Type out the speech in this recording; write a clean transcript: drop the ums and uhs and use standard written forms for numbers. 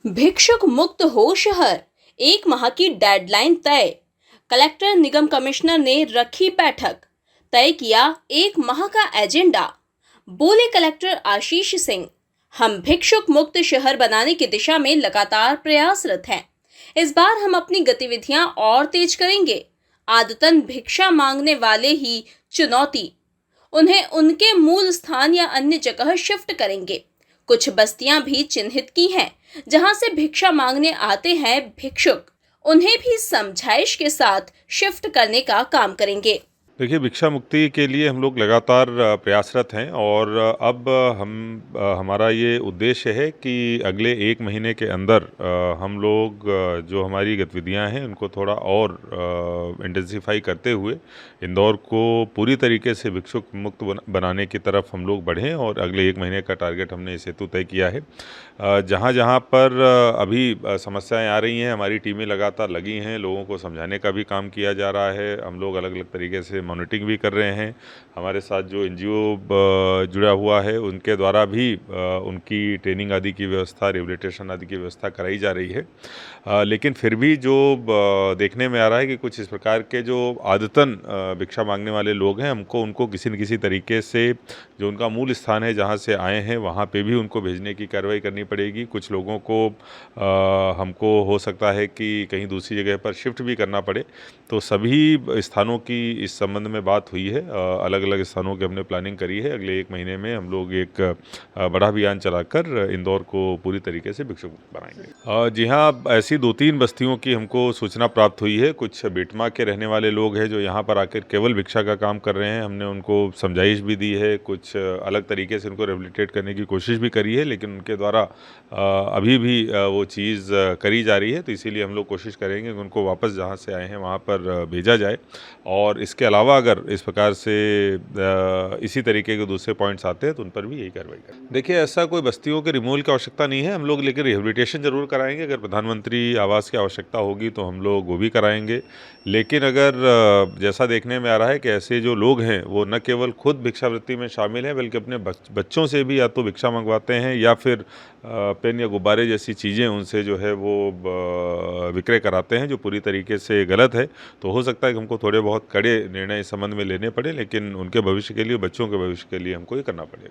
भिक्षुक मुक्त हो शहर, 1 माह की डेडलाइन तय। कलेक्टर निगम कमिश्नर ने रखी बैठक, तय किया 1 माह का एजेंडा। बोले कलेक्टर आशीष सिंह, हम भिक्षुक मुक्त शहर बनाने की दिशा में लगातार प्रयासरत हैं। इस बार हम अपनी गतिविधियां और तेज करेंगे। आदतन भिक्षा मांगने वाले ही चुनौती, उन्हें उनके मूल स्थान या अन्य जगह शिफ्ट करेंगे। कुछ बस्तियां भी चिन्हित की हैं, जहां से भिक्षा मांगने आते हैं भिक्षुक, उन्हें भी समझाइश के साथ शिफ्ट करने का काम करेंगे। देखिए, भिक्षा मुक्ति के लिए हम लोग लगातार प्रयासरत हैं और अब हमारा ये उद्देश्य है कि अगले 1 महीने के अंदर हम लोग जो हमारी गतिविधियां हैं उनको थोड़ा और इंटेंसिफाई करते हुए इंदौर को पूरी तरीके से भिक्षुक मुक्त बनाने की तरफ हम लोग बढ़ें और अगले 1 महीने का टारगेट हमने इस हेतु तय किया है। जहाँ जहाँ पर अभी समस्याएं आ रही हैं, हमारी टीमें लगातार लगी हैं, लोगों को समझाने का भी काम किया जा रहा है। हम लोग अलग अलग तरीके से मॉनिटरिंग भी कर रहे हैं। हमारे साथ जो एनजीओ जुड़ा हुआ है उनके द्वारा भी उनकी ट्रेनिंग आदि की व्यवस्था, रिहेबिलिटेशन आदि की व्यवस्था कराई जा रही है। लेकिन फिर भी जो देखने में आ रहा है कि कुछ इस प्रकार के जो आदतन भिक्षा मांगने वाले लोग हैं, हमको उनको किसी न किसी तरीके से जो उनका मूल स्थान है जहाँ से आए हैं वहाँ पे भी उनको भेजने की कार्रवाई करनी पड़ेगी। कुछ लोगों को हमको हो सकता है कि कहीं दूसरी जगह पर शिफ्ट भी करना पड़े। तो सभी स्थानों की इस संबंध में बात हुई है। अलग अलग स्थानों की हमने प्लानिंग करी है। अगले 1 महीने में हम लोग एक बड़ा अभियान चलाकर इंदौर को पूरी तरीके से भिक्षुक बनाएंगे। जी हाँ, ऐसी 2-3 बस्तियों की हमको सूचना प्राप्त हुई है। कुछ बेटमा के रहने वाले लोग हैं जो यहाँ पर आकर केवल भिक्षा का काम कर रहे हैं। हमने उनको समझाइश भी दी है, कुछ अलग तरीके से उनको रिहेबिलिटेट करने की कोशिश भी करी है, लेकिन उनके द्वारा अभी भी वो चीज़ करी जा रही है। तो इसीलिए हम लोग कोशिश करेंगे कि उनको वापस जहाँ से आए हैं वहाँ पर भेजा जाए। और इसके अलावा अगर इस प्रकार से इसी तरीके के दूसरे पॉइंट्स आते हैं तो उन पर भी यही कार्रवाई करें। देखिए, ऐसा कोई बस्तियों के रिमूवल की आवश्यकता नहीं है। हम लोग लेकिन रिहेबिलिटेशन जरूर कराएंगे। अगर प्रधानमंत्री आवास की आवश्यकता होगी तो हम लोग वो भी कराएंगे। लेकिन अगर जैसा देखने में आ रहा है कि ऐसे जो लोग हैं वो न केवल खुद भिक्षावृत्ति में शामिल हैं बल्कि अपने बच्चों से भी या तो भिक्षा मंगवाते हैं या फिर पेन या गुब्बारे जैसी चीज़ें उनसे जो है वो विक्रय कराते हैं, जो पूरी तरीके से गलत है। तो हो सकता है कि हमको थोड़े बहुत कड़े निर्णय इस संबंध में लेने पड़े, लेकिन उनके भविष्य के लिए, बच्चों के भविष्य के लिए हमको ये करना पड़ेगा।